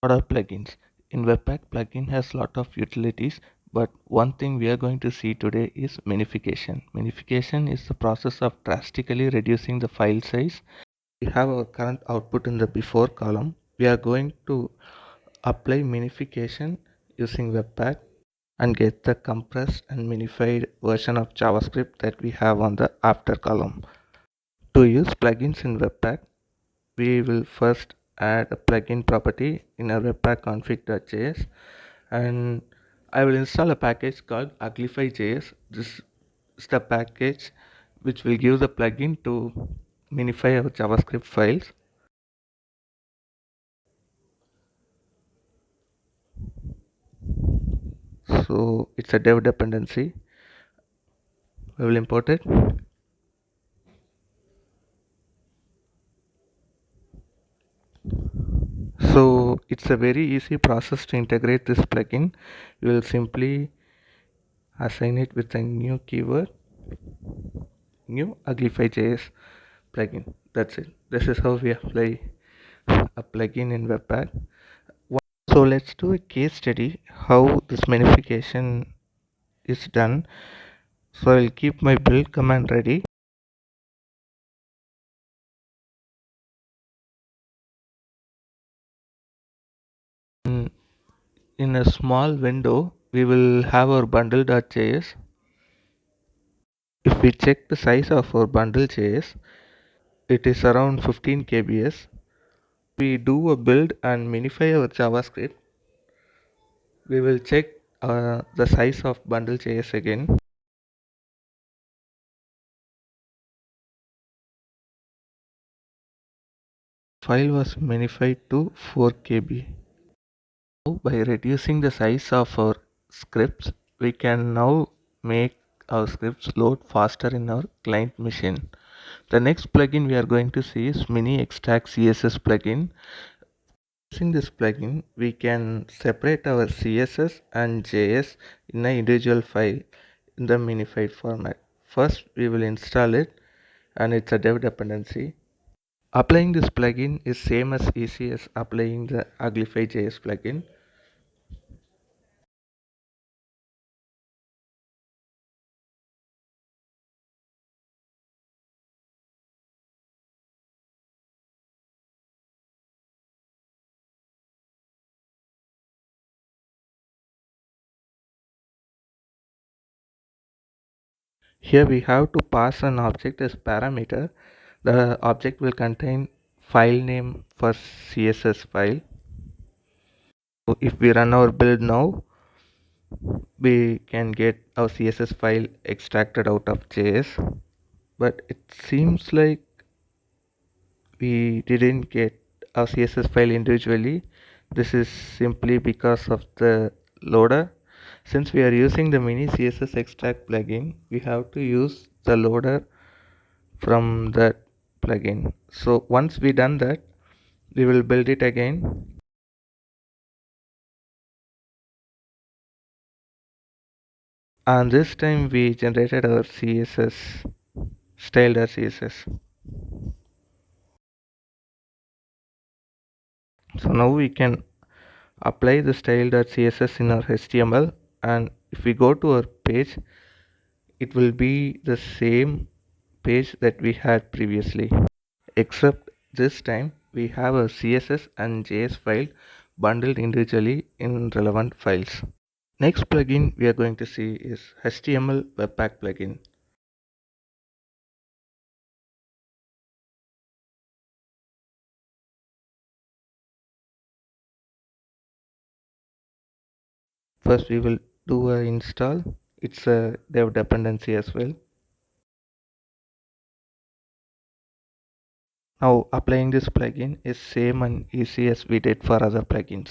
What are plugins? In Webpack, plugin has lot of utilities, but one thing we are going to see today is minification. Minification is the process of drastically reducing the file size. We have our current output in the before column. We are going to apply minification using Webpack and get the compressed and minified version of JavaScript that we have on the after column. To use plugins in Webpack, we will first add a plugin property in our webpack config.js, and I will install a package called uglify.js. This is the package which will give the plugin to minify our JavaScript files. So it's a dev dependency. We will import it. So it's a very easy process to integrate this plugin. You will simply assign it with a new keyword, new uglify.js plugin. That's it. This is how we apply a plugin in Webpack. So let's do a case study how this minification is done. So I'll keep my build command ready. In a small window, we will have our bundle.js. If we check the size of our bundle.js, it is around 15 kbs. We do a build and minify our JavaScript. We will check the size of bundle.js again. File was minified to 4 kb. Now, by reducing the size of our scripts, we can now make our scripts load faster in our client machine. The next plugin we are going to see is Mini Extract CSS plugin. Using this plugin, we can separate our CSS and JS in an individual file in the minified format. First, we will install it, and it's a dev dependency. Applying this plugin is same as easy as applying the Uglify.js plugin. Here we have to pass an object as parameter. The object will contain file name for CSS file. So if we run our build now, we can get our CSS file extracted out of JS, but it seems like we didn't get our CSS file individually. This is simply because of the loader. Since we are using the mini CSS extract plugin, we have to use the loader from that plugin. So once we done that, we will build it again, and this time we generated our CSS style.css. So now we can apply the style.css in our HTML, and if we go to our page, it will be the same page that we had previously, except this time we have a CSS and JS file bundled individually in relevant files. Next plugin we are going to see is HTML Webpack plugin. First we will do a install. It's a dev dependency as well. Now applying this plugin is same and easy as we did for other plugins.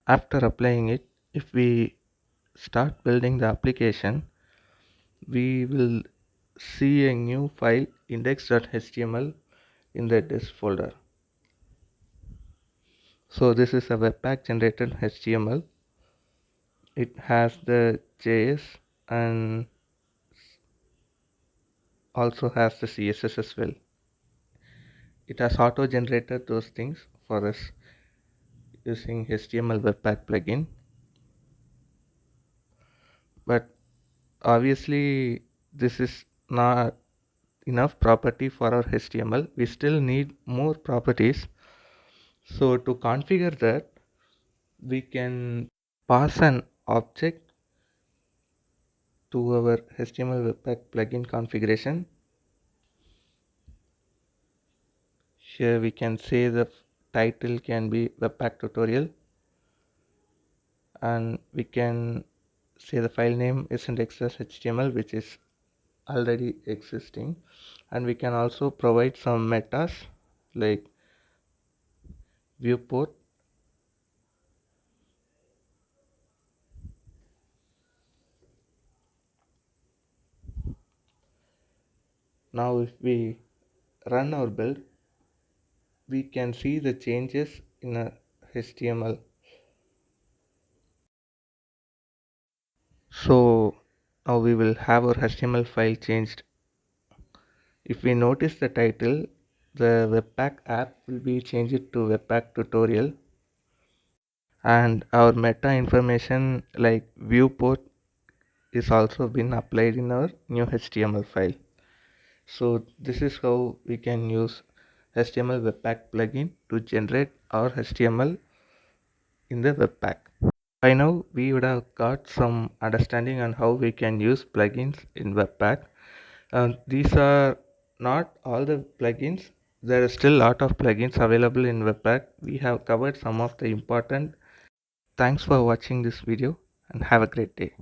After applying it, if we start building the application, we will see a new file index.html in the disk folder. So this is a webpack generated HTML. It has the JS and also has the CSS as well. It has auto generated those things for us using HTML Webpack plugin. But obviously this is not enough property for our HTML. We still need more properties. So to configure that, we can pass an object to our HTML Webpack plugin configuration. Here we can say the title can be Webpack tutorial, and we can say the file name is index.html, which is already existing, and we can also provide some metas like viewport. Now if we run our build, we can see the changes in a HTML. So now we will have our HTML file changed. If we notice the title, the Webpack app will be changed to Webpack tutorial, and our meta information like viewport is also been applied in our new HTML file. So this is how we can use HTML Webpack plugin to generate our HTML in the Webpack. By now we would have got some understanding on how we can use plugins in Webpack. These are not all the plugins. There is still a lot of plugins available in Webpack. We have covered some of the important. Thanks for watching this video and have a great day.